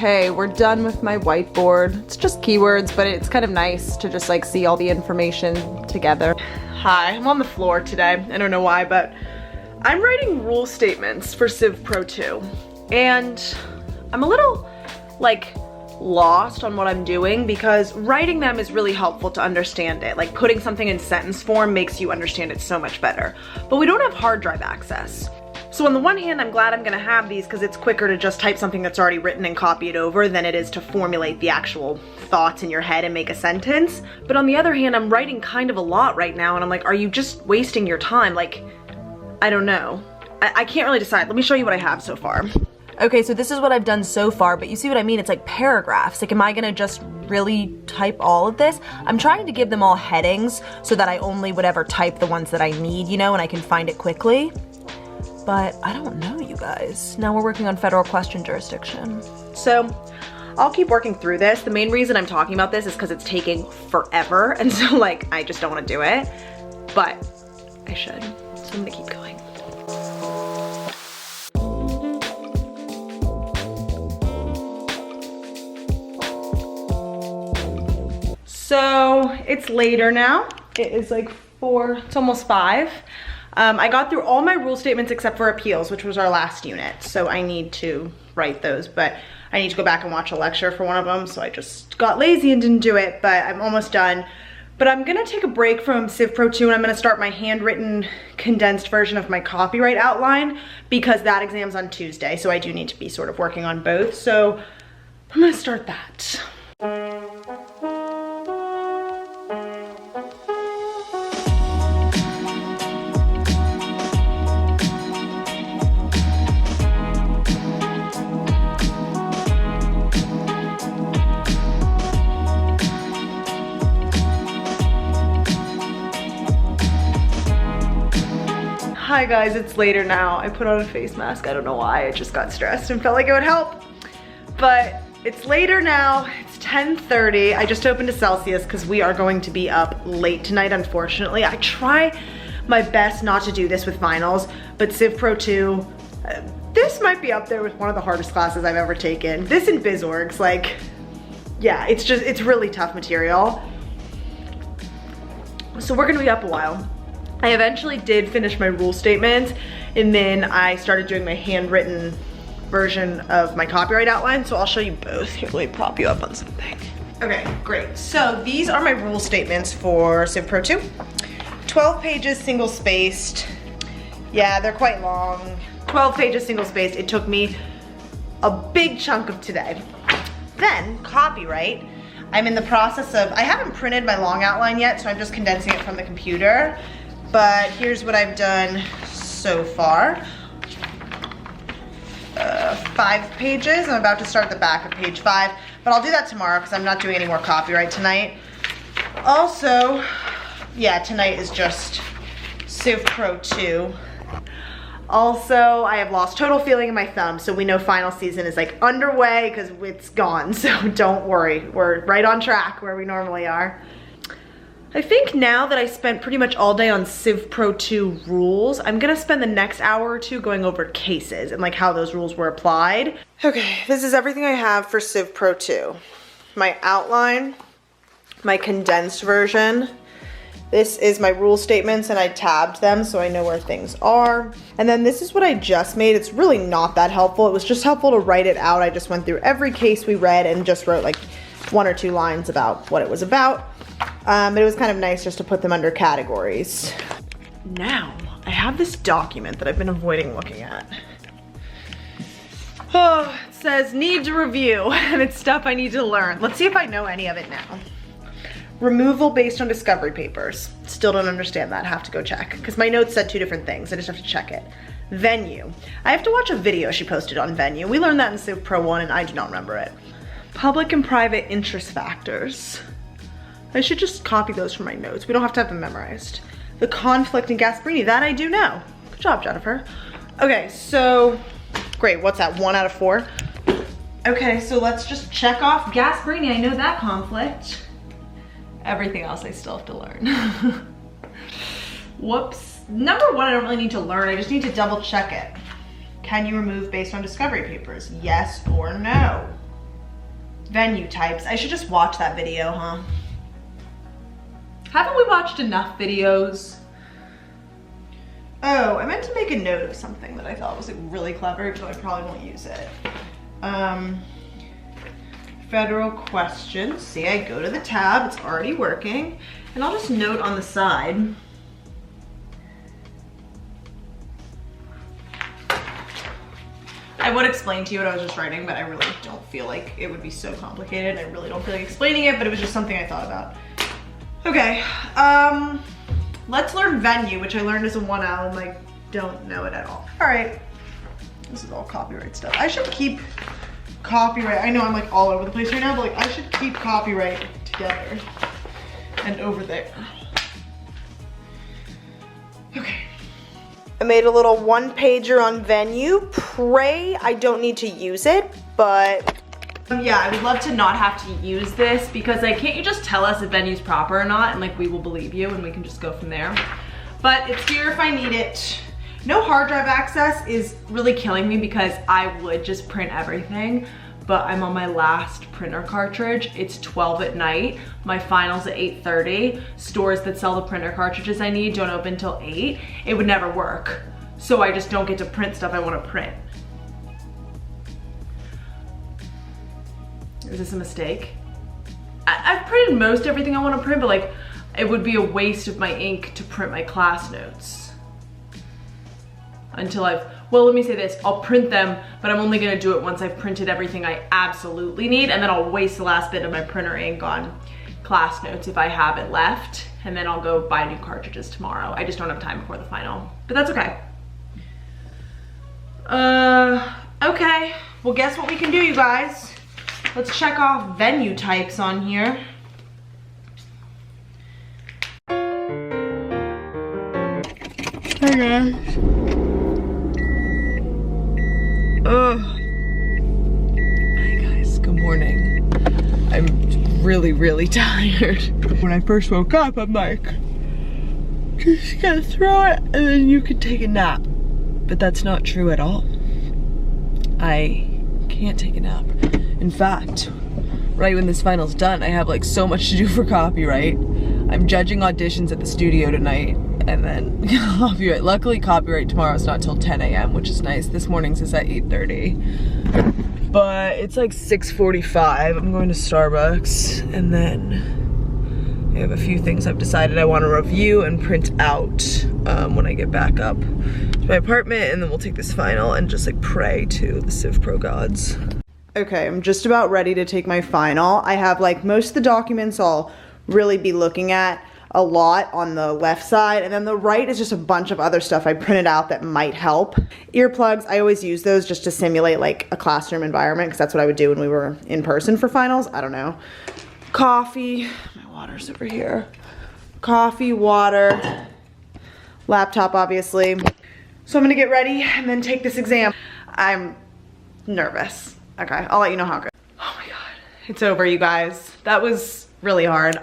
Okay, we're done with my whiteboard. It's just keywords, but it's kind of nice to just like see all the information together. Hi, I'm on the floor today. I don't know why, but I'm writing rule statements for Civ Pro 2. And I'm a little like lost on what I'm doing because writing them is really helpful to understand it. Like putting something in sentence form makes you understand it so much better. But we don't have hard drive access. So on the one hand, I'm glad I'm gonna have these because it's quicker to just type something that's already written and copy it over than it is to formulate the actual thoughts in your head and make a sentence. But on the other hand, I'm writing kind of a lot right now and I'm like, are you just wasting your time? Like, I don't know. I can't really decide. Let me show you what I have so far. Okay, so this is what I've done so far, but you see what I mean? It's like paragraphs. Like, am I gonna just really type all of this? I'm trying to give them all headings so that I only would ever type the ones that I need, you know, and I can find it quickly. But I don't know, you guys. Now we're working on federal question jurisdiction. So I'll keep working through this. The main reason I'm talking about this is because it's taking forever. And so like, I just don't want to do it, but I should. So I'm gonna keep going. So it's later now. It is like 4, it's almost 5. I got through all my rule statements except for appeals, which was our last unit. So I need to write those, but I need to go back and watch a lecture for one of them. So I just got lazy and didn't do it, but I'm almost done. But I'm gonna take a break from Civ Pro 2 and I'm gonna start my handwritten condensed version of my copyright outline because that exam's on Tuesday. So I do need to be sort of working on both. So I'm gonna start that. Hi guys, it's later now. I put on a face mask. I don't know why. I just got stressed and felt like it would help. But it's later now. It's 10:30. I just opened a Celsius because we are going to be up late tonight, unfortunately. I try my best not to do this with finals, but Civ Pro 2, this might be up there with one of the hardest classes I've ever taken. This and BizOrgs, like, yeah, it's really tough material. So we're gonna be up a while. I eventually did finish my rule statements and then I started doing my handwritten version of my copyright outline. So I'll show you both. Here, let me prop you up on something. Okay, great. So these are my rule statements for Civ Pro 2. 12 pages, single spaced. Yeah, they're quite long. 12 pages, single spaced. It took me a big chunk of today. Then copyright. I'm in the process of, I haven't printed my long outline yet, so I'm just condensing it from the computer. But here's what I've done so far. 5 pages. I'm about to start the back of page 5, but I'll do that tomorrow because I'm not doing any more copyright tonight. Also, yeah, tonight is just Civ Pro 2. Also, I have lost total feeling in my thumb, so we know final season is like underway because it's gone, so don't worry. We're right on track where we normally are. I think now that I spent pretty much all day on Civ Pro 2 rules, I'm gonna spend the next hour or two going over cases and like how those rules were applied. Okay, this is everything I have for Civ Pro 2. My outline, my condensed version. This is my rule statements and I tabbed them so I know where things are. And then this is what I just made. It's really not that helpful. It was just helpful to write it out. I just went through every case we read and just wrote like 1 or 2 lines about what it was about. But it was kind of nice just to put them under categories. Now, I have this document that I've been avoiding looking at. Oh, it says need to review, and it's stuff I need to learn. Let's see if I know any of it now. Removal based on discovery papers. Still don't understand that, have to go check. Because my notes said 2 different things, I just have to check it. Venue. I have to watch a video she posted on venue. We learned that in Civ Pro 1 and I do not remember it. Public and private interest factors. I should just copy those from my notes. We don't have to have them memorized. The conflict in Gasparini, that I do know. Good job, Jennifer. Okay, so, great, what's that, 1 out of 4? Okay, so let's just check off Gasparini, I know that conflict. Everything else I still have to learn. Whoops. Number 1, I don't really need to learn, I just need to double check it. Can you remove based on discovery papers? Yes or no? venue types. I should just watch that video, huh? Haven't we watched enough videos? Oh, I meant to make a note of something that I thought was like really clever, even though I probably won't use it. Federal questions. See, I go to the tab, it's already working, and I'll just note on the side. I would explain to you what I was just writing, but I really don't feel like it would be so complicated. I really don't feel like explaining it, but it was just something I thought about. Okay, let's learn venue, which I learned as a 1L and like don't know it at all. All right, this is all copyright stuff. I should keep copyright. I know I'm like all over the place right now, but like I should keep copyright together and over there. Okay. I made a little 1-pager on venue. Pray I don't need to use it, but yeah, I would love to not have to use this because like, can't you just tell us if venue's proper or not, and like we will believe you and we can just go from there. But it's here if I need it. No hard drive access is really killing me because I would just print everything, but I'm on my last printer cartridge. It's 12 at night. My final's at 8:30. Stores that sell the printer cartridges I need don't open till 8. It would never work. So I just don't get to print stuff I want to print. Is this a mistake? I've printed most everything I want to print, but like it would be a waste of my ink to print my class notes. Until well, let me say this, I'll print them, but I'm only gonna do it once I've printed everything I absolutely need, and then I'll waste the last bit of my printer ink on class notes if I have it left, and then I'll go buy new cartridges tomorrow. I just don't have time before the final, but that's okay. Okay, well guess what we can do, you guys? Let's check off venue types on here. Hey guys. Hi guys, good morning. I'm really tired. When I first woke up, I'm like, just gotta throw it and then you can take a nap. But that's not true at all. I can't take a nap. In fact, right when this final's done, I have like so much to do for copyright. I'm judging auditions at the studio tonight, and then copyright. Luckily, copyright tomorrow is not till 10 a.m., which is nice. This morning's is at 8:30. But it's like 6:45. I'm going to Starbucks, and then I have a few things I've decided I want to review and print out when I get back up to my apartment, and then we'll take this final and just like pray to the Civ Pro gods. Okay, I'm just about ready to take my final. I have like most of the documents I'll really be looking at a lot on the left side, and then the right is just a bunch of other stuff I printed out that might help. Earplugs, I always use those just to simulate like a classroom environment, because that's what I would do when we were in person for finals. I don't know. Coffee, my water's over here. Coffee, water, laptop obviously. So I'm gonna get ready and then take this exam. I'm nervous. Okay, I'll let you know how it goes. Oh my God, it's over, you guys. That was really hard.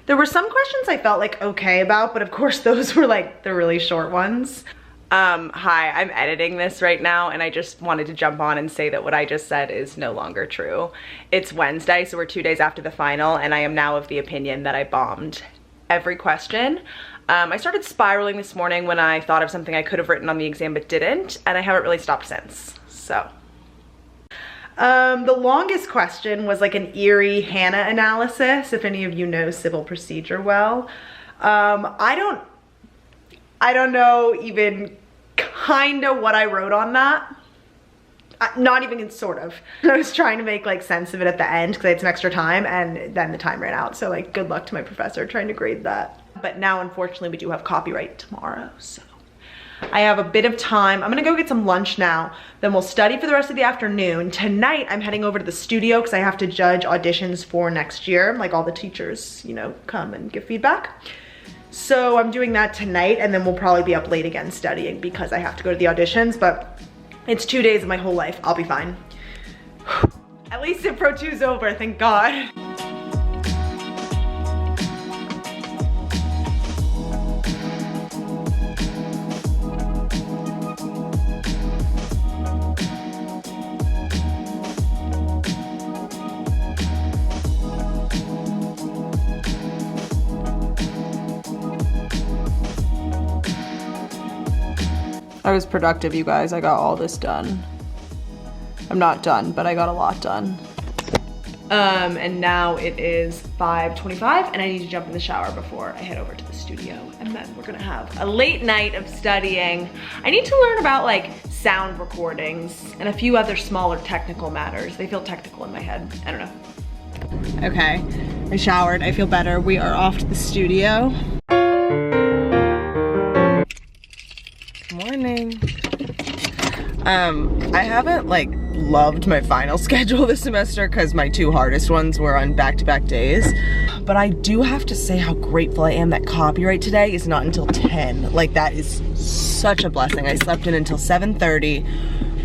There were some questions I felt like okay about, but of course those were like the really short ones. Hi, I'm editing this right now, and I just wanted to jump on and say that what I just said is no longer true. It's Wednesday, so we're 2 days after the final, and I am now of the opinion that I bombed every question. I started spiraling this morning when I thought of something I could have written on the exam but didn't, and I haven't really stopped since, so. The longest question was like an Erie Hanna analysis, if any of you know civil procedure well. I don't know even kinda what I wrote on that. Not even sort of. I was trying to make like sense of it at the end because I had some extra time, and then the time ran out. So like good luck to my professor trying to grade that. But now unfortunately we do have copyright tomorrow, so I have a bit of time. I'm gonna go get some lunch now, then we'll study for the rest of the afternoon. Tonight I'm heading over to the studio because I have to judge auditions for next year. Like all the teachers, you know, come and give feedback. So I'm doing that tonight, and then we'll probably be up late again studying because I have to go to the auditions, but it's 2 days of my whole life. I'll be fine. At least Civ Pro 2's over, thank God. I was productive, you guys. I got all this done. I'm not done, but I got a lot done. And now it is 5:25 and I need to jump in the shower before I head over to the studio, and then we're gonna have a late night of studying. I need to learn about like sound recordings and a few other smaller technical matters. They feel technical in my head. I don't know. Okay, I showered. I feel better. We are off to the studio. Good morning. I haven't like loved my final schedule this semester because my two hardest ones were on back-to-back days. But I do have to say how grateful I am that copyright today is not until 10. Like, that is such a blessing. I slept in until 7:30,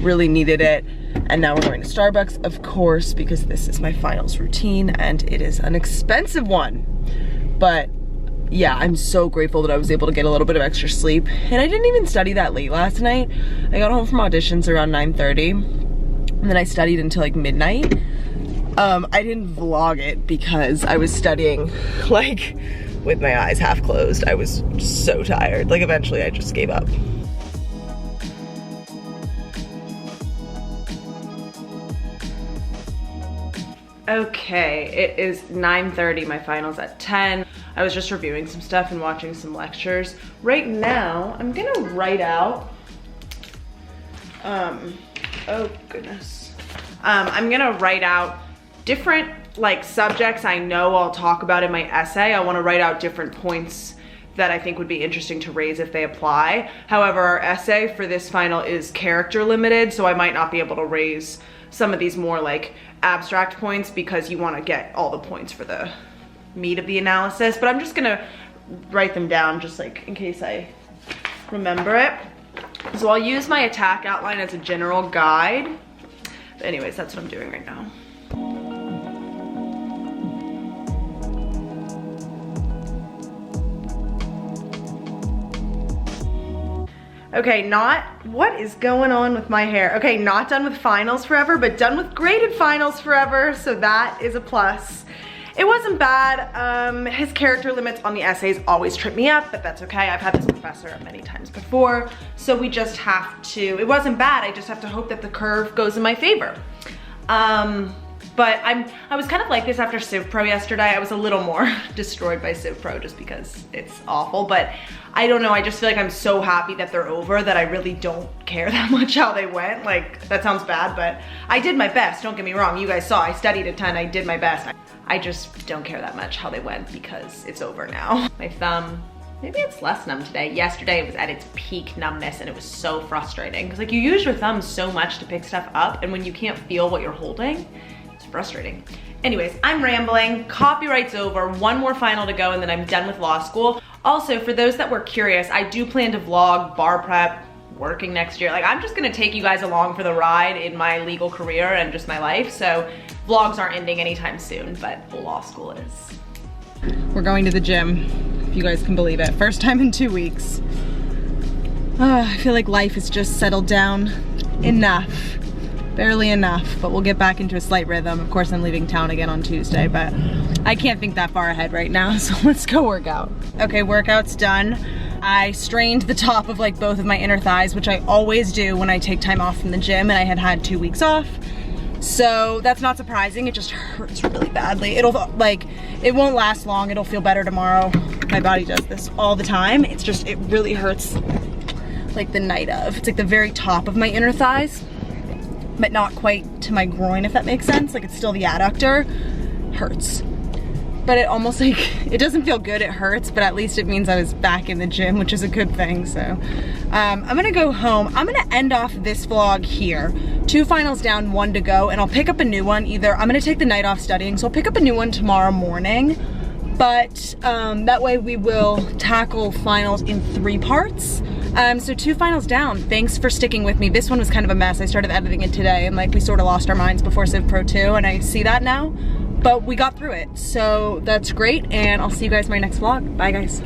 really needed it. And now we're going to Starbucks, of course, because this is my finals routine and it is an expensive one. But yeah, I'm so grateful that I was able to get a little bit of extra sleep. And I didn't even study that late last night. I got home from auditions around 9:30 and then I studied until like midnight. I didn't vlog it because I was studying like with my eyes half closed. I was so tired. Like eventually I just gave up. Okay, it is 9:30, my final's at 10. I was just reviewing some stuff and watching some lectures. Right now, I'm gonna write out, oh goodness. I'm gonna write out different like subjects I know I'll talk about in my essay. I wanna write out different points that I think would be interesting to raise if they apply. However, our essay for this final is character limited, so I might not be able to raise some of these more like abstract points because you want to get all the points for the meat of the analysis, but I'm just gonna write them down just like in case I remember it. So I'll use my attack outline as a general guide. But anyways, that's what I'm doing right now. Okay, what is going on with my hair? Okay, not done with finals forever, but done with graded finals forever, so that is a plus. It wasn't bad. His character limits on the essays always trip me up, but that's okay. I've had this professor many times before, so we just have to, it wasn't bad, I just have to hope that the curve goes in my favor. But I was kind of like this after Civ Pro yesterday. I was a little more destroyed by Civ Pro just because it's awful, but I don't know, I just feel like I'm so happy that they're over that I really don't care that much how they went. Like, that sounds bad, but I did my best, don't get me wrong. You guys saw, I studied a ton, I did my best. I just don't care that much how they went because it's over now. My thumb, maybe it's less numb today. Yesterday it was at its peak numbness and it was so frustrating because like you use your thumb so much to pick stuff up and when you can't feel what you're holding, it's frustrating. Anyways, I'm rambling. Copyright's over. One more final to go and then I'm done with law school. Also, for those that were curious, I do plan to vlog bar prep, working next year. Like, I'm just gonna take you guys along for the ride in my legal career and just my life. So vlogs aren't ending anytime soon, but law school is. We're going to the gym, if you guys can believe it. First time in 2 weeks. I feel like life has just settled down enough. Barely enough, but we'll get back into a slight rhythm. Of course, I'm leaving town again on Tuesday, but I can't think that far ahead right now, so let's go work out. Okay, workout's done. I strained the top of like both of my inner thighs, which I always do when I take time off from the gym, and I had 2 weeks off. So that's not surprising, it just hurts really badly. It'll like, it won't last long, it'll feel better tomorrow. My body does this all the time. It's just, it really hurts like the night of. It's like the very top of my inner thighs, but not quite to my groin, if that makes sense. Like, it's still the adductor. Hurts. But it almost like, it doesn't feel good, it hurts, but at least it means I was back in the gym, which is a good thing, so. I'm gonna go home. I'm gonna end off this vlog here. 2 finals down, 1 to go, and I'll pick up a new one either. I'm gonna take the night off studying, so I'll pick up a new one tomorrow morning. But that way we will tackle finals in 3 parts. So 2 finals down. Thanks for sticking with me. This one was kind of a mess. I started editing it today and like we sort of lost our minds before Civ Pro 2 and I see that now, but we got through it. So that's great and I'll see you guys in my next vlog. Bye guys.